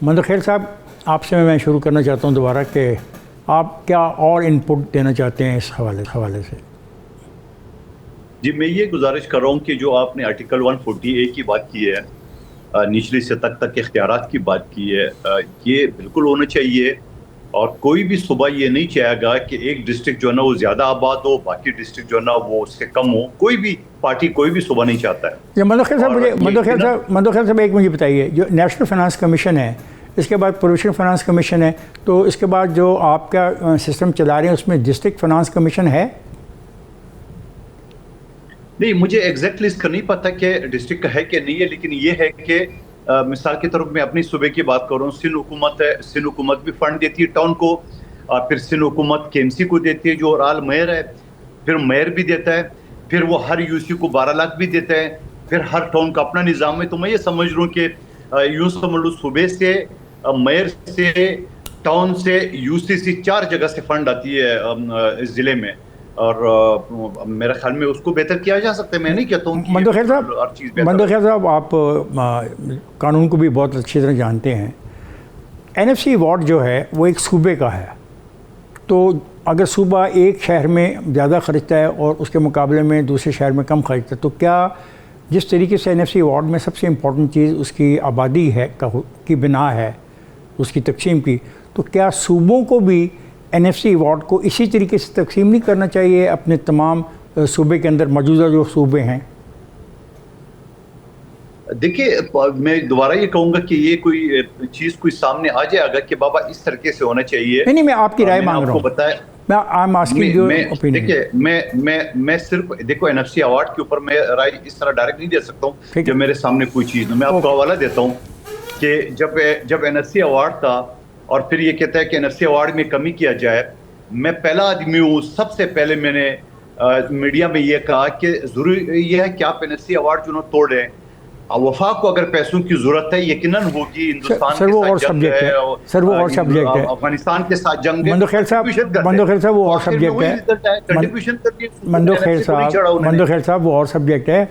मंदखेल साहब, आपसे मैं शुरू करना चाहता हूं दोबारा कि आप क्या और इनपुट देना चाहते हैं इस हवाले से। जी, मैं ये गुजारिश कर रहा हूँ कि जो आपने आर्टिकल 140A की बात की है, निचली सतह तक इख्तियारात की बात की है, ये बिल्कुल होना चाहिए। और कोई भी सूबा ये नहीं चाहेगा कि एक डिस्ट्रिक्ट जो है ना वो ज्यादा आबाद हो, बाकी डिस्ट्रिक्ट जो है ना वो उससे कम हो। कोई भी पार्टी, कोई भी सूबा नहीं चाहता है। ये मंदखेल साहब एक मुझे बताइए, जो नेशनल फाइनेंस कमीशन है, इसके बाद प्रोविंशियल फाइनेंस कमीशन है, तो इसके बाद जो आपका सिस्टम चला रहे हैं उसमें डिस्ट्रिक्ट फाइनेंस कमीशन है? नहीं, मुझे एग्जैक्टली इसका नहीं पता कि डिस्ट्रिक्ट का है कि नहीं है, लेकिन ये है कि मिसाल की तरफ मैं अपनी सूबे की बात करूँ, सिंध हुकूमत है, सिंध हुकूमत भी फंड देती है टाउन को, फिर सिंध हुकूमत केएमसी को देती है जो ओवरऑल मेयर है, फिर मेयर भी देता है, फिर वो हर यूसी को 12 लाख भी देता है, फिर हर टाउन का अपना निज़ाम है। तो मैं ये समझ रहा हूँ कि यूं समझ लो सूबे से, मेयर से, टाउन से, यूसी से 4 जगह से फंड आती है इस जिले में। और मेरे ख्याल में उसको बेहतर किया जा सकता है। मैं नहीं कहता हूँ मंदखेल साहब, आप कानून को भी बहुत अच्छी तरह जानते हैं। एनएफसी वार्ड जो है वो एक सूबे का है, तो अगर सूबा एक शहर में ज़्यादा खर्चता है और उसके मुकाबले में दूसरे शहर में कम खर्चता है, तो क्या जिस तरीके से एनएफसी वार्ड में सबसे इम्पोर्टेंट चीज़ उसकी आबादी है की बिना है, उसकी तकसीम की, तो क्या सूबों को भी एनएफसी वार्ड को इसी तरीके से तकसीम नहीं करना चाहिए अपने तमाम सूबे के अंदर, मौजूदा जो सूबे हैं? देखिए, मैं दोबारा ये कहूँगा कि ये कोई चीज़ कोई सामने आ जाएगा कि बाबा इस तरीके से होना चाहिए। नहीं, मैं आपकी राय मांग रहा हूँ। बताया, मैं सिर्फ देखो, एनएफसी अवार्ड के ऊपर मैं राय इस तरह डायरेक्ट नहीं दे सकता हूँ जो मेरे सामने कोई चीज़ नहीं। मैं आपको हवाला देता हूँ कि जब एनएफसी अवार्ड था और फिर ये कहता है कि एनएफसी अवार्ड में कमी किया जाए, मैं पहला आदमी हूँ, सबसे पहले मैंने मीडिया में ये कहा कि जरूरी ये है कि आप एनएफसी अवार्ड जो तोड़ रहे हैं। वफा को अगर पैसों की जरूरत है यकीनन होगी। हिंदुस्तान के साथ जंग है, सर वो और सब्जेक्ट है, अफगानिस्तान के साथ जंग है। मंदखेल साहब वो और सब्जेक्ट है। मंदखेल साहब वो और सब्जेक्ट है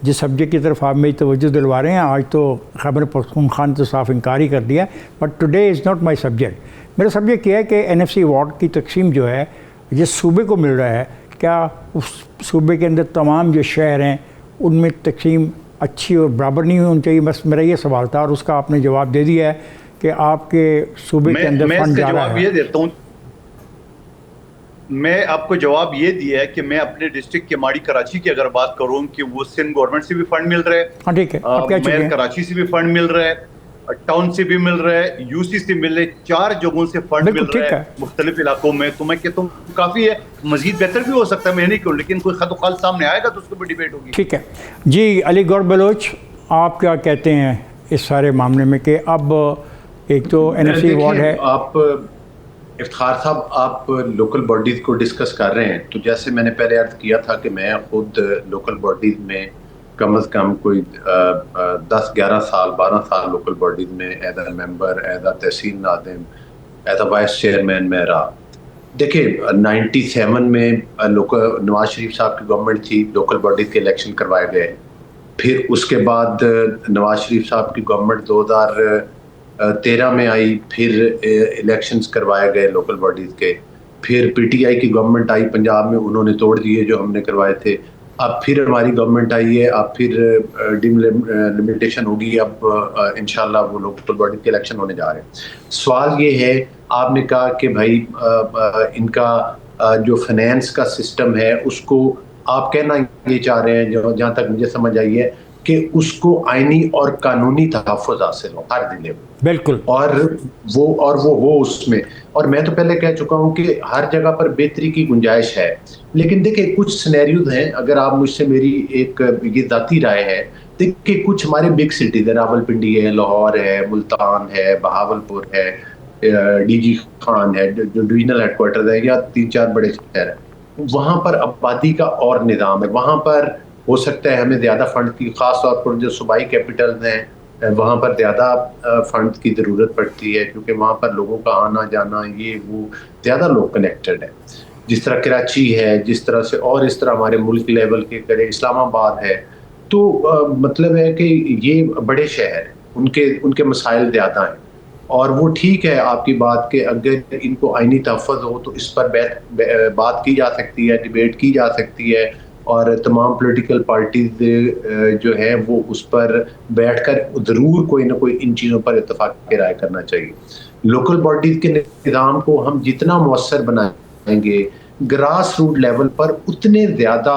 जिस सब्जेक्ट की तरफ आप मेरी तवज्जो दिलवा रहे हैं। आज तो खैबर पख्तूनख्वा खान तो साफ इनकार ही कर दिया, but today is not my subject. मेरा सब्जेक्ट यह है कि एनएफसी वार्ड की तकसीम जो है जिस सूबे को मिल रहा है, क्या उस सूबे के अंदर तमाम जो शहर हैं उनमें तकसीम अच्छी और बराबर नहीं होनी चाहिए? बस मेरा ये सवाल था और उसका आपने जवाब दे दिया है कि आपके सूबे के अंदर फंड जा रहा है। ये देता हूँ, मैं आपको जवाब ये दिया है कि मैं अपने डिस्ट्रिक्ट के माड़ी कराची की अगर बात करूं कि वो सिंध गवर्नमेंट से भी फंड मिल रहा है, हाँ ठीक है, मेयर कराची से भी फंड मिल रहा है, टाउन से भी मिल रहा है, यूसी से मिल रहे, 4 जगहों से फंड मिल रहा है मुख्तलिफ इलाकों में। तो मैं कहता हूँ काफ़ी है, मजीद बेहतर भी हो सकता है, मैं नहीं कहूँ, लेकिन कोई खत सामने आएगा तो उसको भी डिबेट होगी। ठीक है जी। अली गौर बलोच, आप क्या कहते हैं इस सारे मामले में कि अब एक तो एनएफसी वार्ड है, आप इफ्तिखार साहब आप लोकल बॉडीज़ को डिस्कस कर रहे हैं, तो जैसे मैंने पहले अर्ज़ किया था कि मैं खुद लोकल बॉडीज़ में कम से कम कोई 10-11 साल 12 साल लोकल बॉडीज़ में as a member, as a तहसील नाज़िम, एज अ वाइस चेयरमैन मैं रहा। देखिए 97 में नवाज शरीफ साहब की गवर्नमेंट थी, लोकल बॉडीज़ के इलेक्शन करवाए गए। फिर उसके बाद नवाज शरीफ साहब की गवर्नमेंट 2013 में आई, फिर इलेक्शंस करवाए गए लोकल बॉडीज़ के। फिर पीटीआई की गवर्नमेंट आई पंजाब में, उन्होंने तोड़ दिए जो हमने करवाए थे। अब फिर हमारी गवर्नमेंट आई है, अब फिर डिलिमिटेशन होगी, अब इंशाल्लाह वो लोकल बॉडी के इलेक्शन होने जा रहे हैं। सवाल ये है, आपने कहा कि भाई इनका जो फाइनेंस का सिस्टम है उसको आप कहना ये चाह रहे हैं, जो जहाँ तक मुझे समझ आई है, कि उसको आईनी और कानूनी तहफ़्फ़ुज़ हासिल हो हर जिले में, बिल्कुल, और वो हो उसमें। और मैं तो पहले कह चुका हूँ कि हर जगह पर बेहतरी की गुंजाइश है। लेकिन देखिए कुछ सिनेरियोज हैं, अगर आप मुझसे मेरी एक ये ज़ाती राय है, देखिए कुछ हमारे बिग सिटीज़ है, रावलपिंडी है, लाहौर है, मुल्तान है, बहावलपुर है, डीजी खान है, जो डिविजनल हेडक्वार्टर है, या 3-4 बड़े शहर हैं, वहाँ पर आबादी का और निज़ाम है। वहाँ पर हो सकता है हमें ज़्यादा फंड की, ख़ास तौर पर जो सूबाई कैपिटल्स हैं वहाँ पर ज़्यादा फंड की ज़रूरत पड़ती है, क्योंकि वहाँ पर लोगों का आना जाना, ये वो ज़्यादा लोग कनेक्टेड है। जिस तरह कराची है, जिस तरह से, और इस तरह हमारे मुल्क लेवल के करें इस्लामाबाद है, तो मतलब है कि ये बड़े शहर हैं, उनके मसाइल ज़्यादा हैं। और वो ठीक है आपकी बात के अगर इनको आईनी तहफ़्फ़ुज़ हो तो इस पर बात की जा सकती है, डिबेट की जा सकती है और तमाम पॉलिटिकल पार्टीज जो है वो उस पर बैठकर ज़रूर कोई ना कोई इन चीज़ों पर इत्तेफाक की राय करना चाहिए। लोकल बॉडीज़ के निज़ाम को हम जितना मौसर बनाएंगे ग्रास रूट लेवल पर उतने ज़्यादा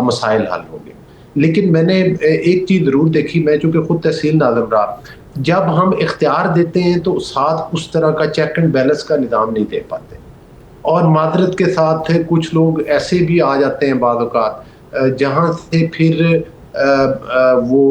मसाइल हल होंगे। लेकिन मैंने एक चीज़ ज़रूर देखी, मैं चूँकि ख़ुद तहसील नाज़िम रहा, जब हम इख्तियार देते हैं तो साथ उस तरह का चेक एंड बैलेंस का निज़ाम नहीं दे पाते और मादरत के साथ कुछ लोग ऐसे भी आ जाते हैं बाद औक़ात जहाँ से फिर वो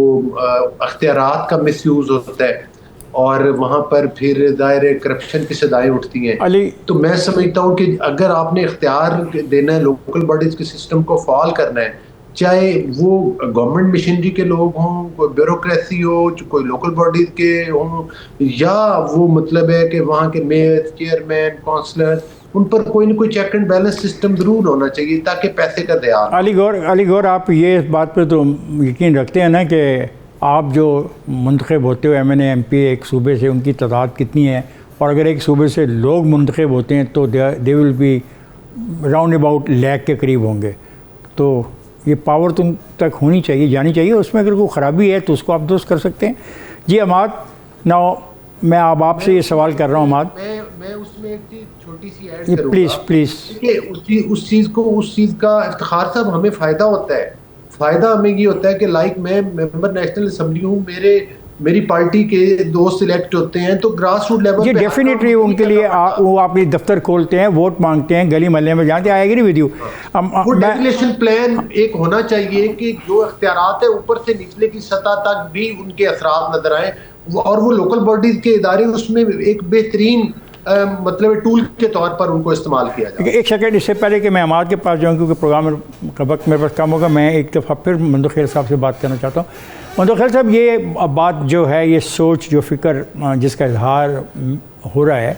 अख्तियारात का मिसयूज़ होता है और वहाँ पर फिर ज़ाहिर करप्शन की सदाएँ उठती हैं। तो मैं समझता हूँ कि अगर आपने इख्तियार देना है, लोकल बॉडीज़ के सिस्टम को फ़ाल करना है, चाहे वो गवर्नमेंट मशीनरी के लोग हों, कोई ब्यूरोक्रेसी हो, कोई लोकल बॉडीज़ के हों, या वो मतलब है कि वहाँ के मेयर, चेयरमैन, काउंसलर, उन पर कोई ना कोई चेक एंड बैलेंस सिस्टम ज़रूर होना चाहिए ताकि पैसे का ध्यान। अली गौर, आप ये बात पे तो यकीन रखते हैं ना कि आप जो मुंतखब होते हो MNA MP एक सूबे से, उनकी तादाद कितनी है, और अगर एक सूबे से लोग मुंतखब होते हैं तो they will be round about lakh के करीब होंगे। तो ये पावर तुम तक होनी चाहिए, जानी चाहिए। उसमें अगर कोई ख़राबी है तो उसको आप दुरुस्त कर सकते हैं। जी अमाद, नाउ मैं अब आपसे ये सवाल कर रहा हूँ अमाद, मैं उसमें एक चीज़ छोटी सी ऐड करूँगा प्लीज़ कि उस चीज़ का इफ्तिखार साहब हमें फ़ायदा होता है। फ़ायदा हमें ये होता है कि लाइक मैं मेंबर नेशनल असम्बली हूँ, मेरी पार्टी के दोस्त सिलेक्ट होते हैं तो ग्रास रूट लेवल ये डेफिनेटली उनके लिए वो अपनी दफ्तर खोलते हैं, वोट मांगते हैं, गली मोहल्ले में जाते हैं। I agree with you. वो डेफिनेशन प्लान एक होना चाहिए कि जो इख्तियारात है ऊपर से निचले की सतह तक भी उनके असरात नजर आए और वो लोकल बॉडीज के इदारे उसमें एक बेहतरीन मतलब टूल के तौर पर उनको इस्तेमाल किया जाए। एक सेकंड, इससे पहले कि मैं अमाद के पास जाऊँ क्योंकि प्रोग्राम का वक्त मेरे पास कम होगा, मैं एक दफ़ा फिर मंदो खैर साहब से बात करना चाहता हूँ। मंदो खैर साहब, ये बात जो है, ये सोच, जो फ़िक्र जिसका इजहार हो रहा है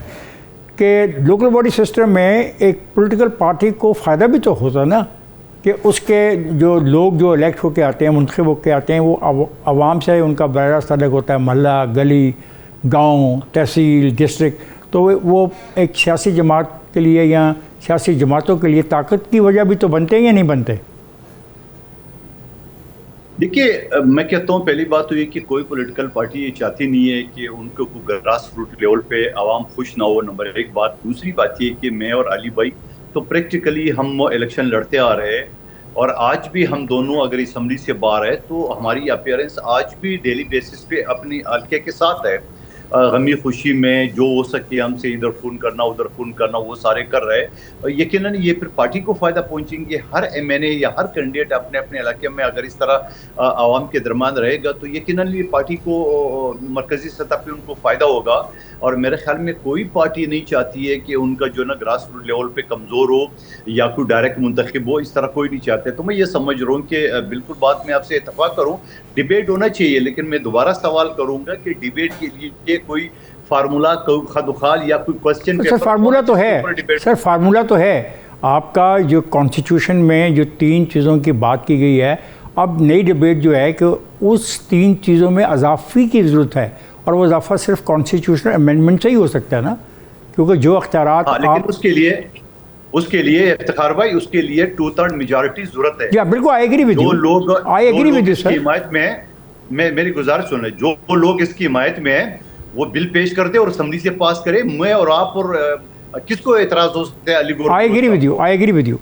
कि लोकल बॉडी सिस्टम में एक पॉलिटिकल पार्टी को फ़ायदा भी तो होता ना कि उसके जो लोग जो इलेक्ट होकर आते हैं, मुंतखब होकर आते हैं, वो आवाम से उनका बराह रास्त ताल्लुक़ होता है, मोहल्ला, गली, गाँव, तहसील, डिस्ट्रिक्ट। तो वो एक सियासी जमात के लिए या सियासी जमातों के लिए ताकत की वजह भी तो बनते हैं या नहीं बनते? देखिए, मैं कहता हूँ पहली बात तो ये कि कोई पॉलिटिकल पार्टी ये चाहती नहीं है कि उनको ग्रास रूट लेवल पे आवाम खुश ना हो, नंबर एक बात। दूसरी बात ये कि मैं और अली भाई तो प्रैक्टिकली हम इलेक्शन लड़ते आ रहे हैं और आज भी हम दोनों अगर असम्बली से बाहर है तो हमारी अपीयरेंस आज भी डेली बेसिस पे अपनी हल्के के साथ है। गमी खुशी में जो हो सके हमसे इधर फ़ोन करना, उधर फ़ोन करना, वो सारे कर रहे हैं और यकीनन ये फिर पार्टी को फ़ायदा पहुंचेंगे। हर MNA या हर कैंडिडेट अपने अपने इलाके में अगर इस तरह आवाम के दरमियान रहेगा तो यकीनन ये पार्टी को मरकज़ी सतह पे उनको फ़ायदा होगा। और मेरे ख्याल में कोई पार्टी नहीं चाहती है कि उनका जो ना ग्रास रूट लेवल पे कमज़ोर हो या कोई डायरेक्ट मुंतखब हो, इस तरह कोई नहीं चाहते। तो मैं ये समझ रहा हूँ कि बिल्कुल बात में आपसे इत्तफाक करूँ, डिबेट होना चाहिए, लेकिन मैं दोबारा सवाल करूँगा कि डिबेट के लिए कोई फार्मूला, खदुखाल या कोई क्वेश्चन सर फार्मूला तो है, सर फार्मूला तो है आपका। जो कॉन्स्टिट्यूशन में जो 3 चीज़ों की बात की गई है, अब नई डिबेट जो है कि उस 3 चीज़ों में इजाफे की ज़रूरत है और वो इजाफा सिर्फ कॉन्स्टिट्यूशनल अमेंडमेंट से ही हो सकता है ना, क्योंकि जो अख्तियारात लेकिन उसके लिए इफ्तिखार भाई, उसके लिए 2/3 मेजॉरिटी जरूरत है। या बिल्कुल, I agree with you, I agree with you sir. हिमायत में मेरी गुजारिश सुन, जो लोग इसकी हिमायत में है वो बिल पेश कर दे और असेंबली से पास करे। मैं और आप और किसको एतराज हो सकता है? अली गौर, आई एग्री विद यू।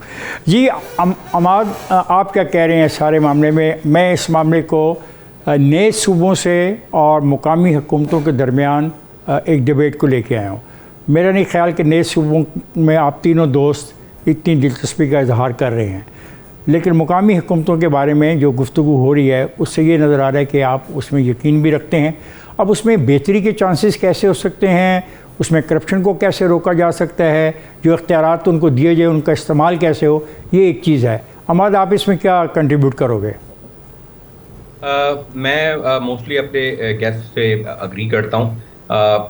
जी अमाद, आप क्या कह रहे हैं सारे मामले में? मैं इस मामले को नए सूबों से और मुकामी हुकूमतों के दरमियान एक डिबेट को लेके आया हूँ। मेरा नहीं ख्याल कि नए सूबों में आप तीनों दोस्त इतनी दिलचस्पी का इजहार कर रहे हैं, लेकिन मुकामी हुकूमतों के बारे में जो गुफ्तगू हो रही है उससे ये नज़र आ रहा है कि आप उसमें यकीन भी रखते हैं। अब उसमें बेहतरी के चांसेस कैसे हो सकते हैं, उसमें करप्शन को कैसे रोका जा सकता है, जो इख्तियारात उनको दिए जाए उनका इस्तेमाल कैसे हो, ये एक चीज़ है। अमाद, आप इसमें क्या कंट्रीब्यूट करोगे? मैं मोस्टली अपने गेस्ट से अग्री करता हूँ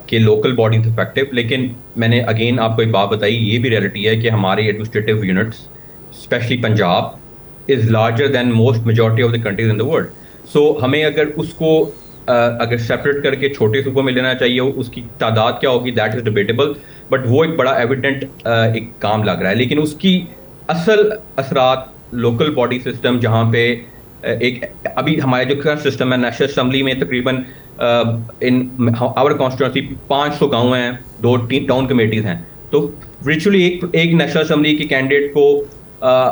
कि लोकल बॉडीज इफेक्टिव, लेकिन मैंने अगेन आपको एक बात बताई, ये भी रियलिटी है कि हमारे administrative units specially Punjab is larger than most majority of the countries in the world. So हमें अगर उसको अगर सेपरेट करके छोटे सूबों में लेना चाहिए, उसकी तादाद क्या होगी, दैट इज डिबेटेबल, बट वो एक बड़ा एविडेंट एक काम लग रहा है। लेकिन उसकी असल असरात लोकल बॉडी सिस्टम, जहाँ पे एक अभी हमारे जो करंट सिस्टम है नेशनल असम्बली में तकरीबन इन आवर कॉन्स्टिट्यूंसी 500 गांव हैं, 2 टाउन कमेटीज हैं, तो वर्चुअली एक नेशनल असम्बली के कैंडिडेट को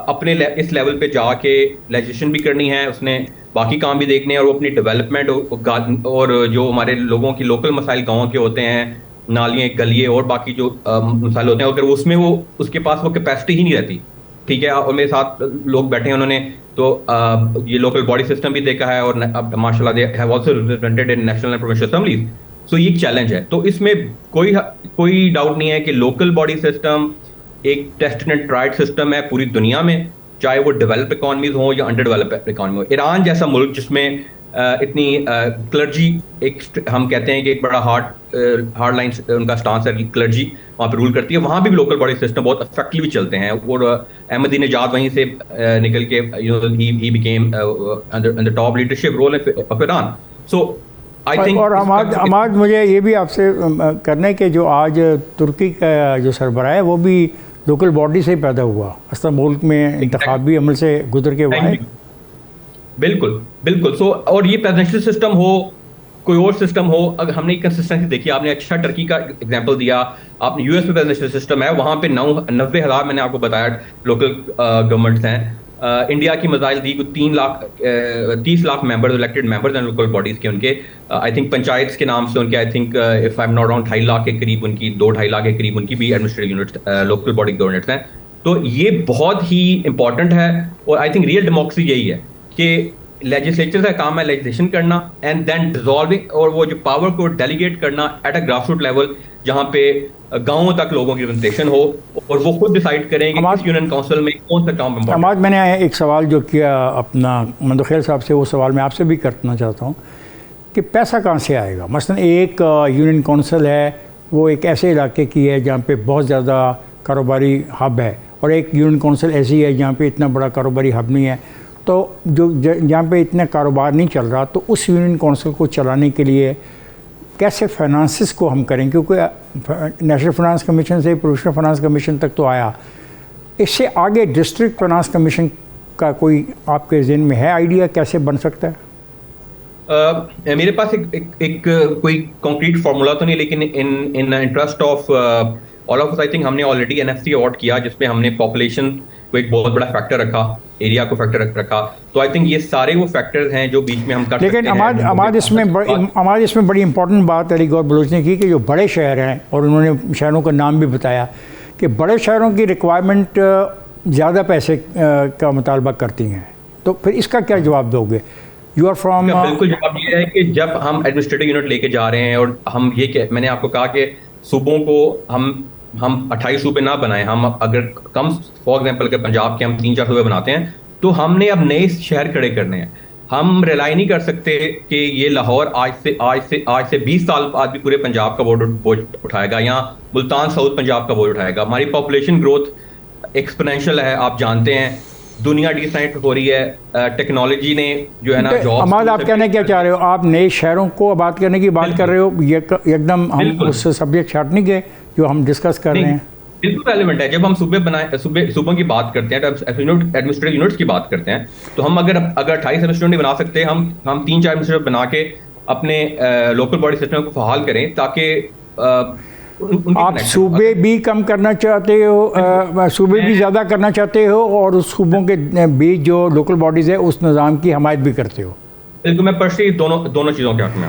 अपने इस लेवल पे जाके लेजिस्लेशन भी करनी है, उसने बाकी काम भी देखने हैं, और वो अपनी डेवलपमेंट और जो हमारे लोगों की लोकल मसाइल गाँव के होते हैं, नालियाँ गलिए और बाकी जो मसाइल होते हैं, अगर उसमें वो उसके पास वो कैपेसिटी ही नहीं रहती, ठीक है। और मेरे साथ लोग बैठे हैं, उन्होंने तो ये लोकल बॉडी सिस्टम भी देखा है, और अब माशाल्लाह they have also represented in national and provincial assemblies. So ये एक चैलेंज है। तो इसमें कोई डाउट नहीं है कि लोकल बॉडी सिस्टम एक टेस्टेड एंड ट्राइड सिस्टम है पूरी दुनिया में, चाहे वो डेवलप इकॉनमीज हो या अंडर डेवलप इकॉनमी हो। ईरान जैसा मुल्क जिसमें इतनी क्लर्जी, एक हम कहते हैं कि एक बड़ा हार्ड लाइन उनका स्टांस है, क्लर्जी वहाँ पे रूल करती है, वहाँ भी लोकल बॉडी सिस्टम बहुत इफेक्टिवली चलते हैं। और अहमदीनेजाद वहीं से निकल के ही became in the top leadership role of Iran. So I think, और हमाद मुझे ये भी आपसे करने के, जो आज तुर्की का जो सरबराह है वो भी लोकल बॉडी से ही पैदा हुआ, असल मुल्क में इंतखाबी अमल से गुजर के हुआ है। बिल्कुल बिल्कुल। सो और ये प्रेसिडेंशियल सिस्टम हो, कोई और सिस्टम हो, अगर हमने कंसिस्टेंसी देखी, आपने अच्छा टर्की का एग्जांपल दिया, आपने यूएस में प्रेसिडेंशियल सिस्टम है, वहाँ पे 90,000 मैंने आपको बताया लोकल गवर्नमेंट्स हैं। इंडिया की मसाइल दी, 30 लाख मेंबर्स, इलेक्टेड मेंबर्स हैं लोकल बॉडीज के, उनके आई थिंक पंचायत के नाम से उनके I think if I am not wrong 2.5 lakh के करीब उनकी, 2-2.5 लाख के करीब उनकी भी administrative units local body governance हैं। तो ये बहुत ही इंपॉर्टेंट है, और आई थिंक रियल डेमोक्रेसी यही है कि लेजिस्लेचर का काम है लेजिस्लेशन करना एंड देन डिसॉल्विंग, और वो जो पावर को डेलीगेट करना एट अ ग्रासरूट लेवल, जहाँ पे गांवों तक लोगों की रिप्रेजेंटेशन हो और वो खुद डिसाइड करें कि किस यूनियन काउंसिल में कौन सा काम इम्पोर्टेंट है। मैंने एक सवाल जो किया अपना मंदखेल साहब से, वो सवाल मैं आपसे भी करना चाहता हूँ कि पैसा कहाँ से आएगा। मसलन एक यूनियन काउंसिल है, वो एक ऐसे इलाके की है जहाँ पे बहुत ज़्यादा कारोबारी हब है, और एक यूनियन काउंसिल ऐसी है जहाँ पे इतना बड़ा कारोबारी हब नहीं है। तो जो जहाँ पे इतना कारोबार नहीं चल रहा, तो उस यूनियन काउंसिल को चलाने के लिए कैसे फाइनेंसिस को हम करें, क्योंकि नेशनल फाइनेंस कमीशन से प्रोविंशियल फाइनेंस कमीशन तक तो आया, इससे आगे डिस्ट्रिक्ट फाइनेंस कमीशन का कोई आपके ज़हन में है आइडिया कैसे बन सकता है? मेरे पास एक कोई कॉन्क्रीट फार्मूला तो नहीं, लेकिन इन interest of all of us I think हमने ऑलरेडी एनएफसी अवार्ड किया, जिसमें हमने पॉपुलेशन को एक बहुत बड़ा फैक्टर रखा, एरिया को फैक्टर रखा। तो आई थिंक ये सारे वो फैक्टर्स हैं जो बीच में हम कर सकते हैं। लेकिन हमारे इसमें बड़ी इंपॉर्टेंट बात अली गौर बलोच ने की कि जो बड़े शहर हैं, और उन्होंने शहरों का नाम भी बताया कि बड़े शहरों की रिक्वायरमेंट ज़्यादा पैसे का मुतालबा करती हैं, तो फिर इसका क्या जवाब दोगे? यू आर फ्रॉम बिल्कुल जवाब ये है कि जब हम एडमिनिस्ट्रेटिव यूनिट लेके जा रहे हैं, और हम ये मैंने आपको कहा कि सूबों को हम 28 सूबे ना बनाएं, हम अगर कम फॉर एग्जांपल के पंजाब के हम 3-4 सूबे बनाते हैं, तो हमने अब नए शहर खड़े करने हैं। हम रिलाई नहीं कर सकते कि ये लाहौर आज से 20 साल बाद भी पूरे पंजाब का बोझ उठाएगा, या मुल्तान साउथ पंजाब का बोझ उठाएगा। हमारी पॉपुलेशन ग्रोथ एक्सपोनेंशियल है, आप जानते हैं, दुनिया डिसाइड हो रही है, टेक्नोलॉजी ने जो है ना जॉब। अहमद, आप कहने क्या चाह रहे हो? आप नए शहरों को आबाद करने की बात कर रहे हो? ये एकदम हम उस सब्जेक्ट छाटने के जो हम डिस्कस कर रहे हैं बिल्कुल रेलेवेंट है। जब हम सूबों की बात करते हैं, एडमिनिस्ट्रेटिव यूनिट्स की बात करते हैं, तो हम अगर 28 एडमिनिस्ट्रेटिव बना सकते हैं, हम 3-4 एडमिनिस्ट्रेटिव बना के अपने लोकल बॉडी सिस्टम को फहाल करें, ताकि आप सूबे भी कम करना चाहते हो, सूबे भी ज़्यादा करना चाहते हो, और उस सूबों के बीच जो लोकल बॉडीज़ है उस निज़ाम की हमायत भी करते हो? बिल्कुल, मैं पर्सनली दोनों चीज़ों के हक़ में हूं।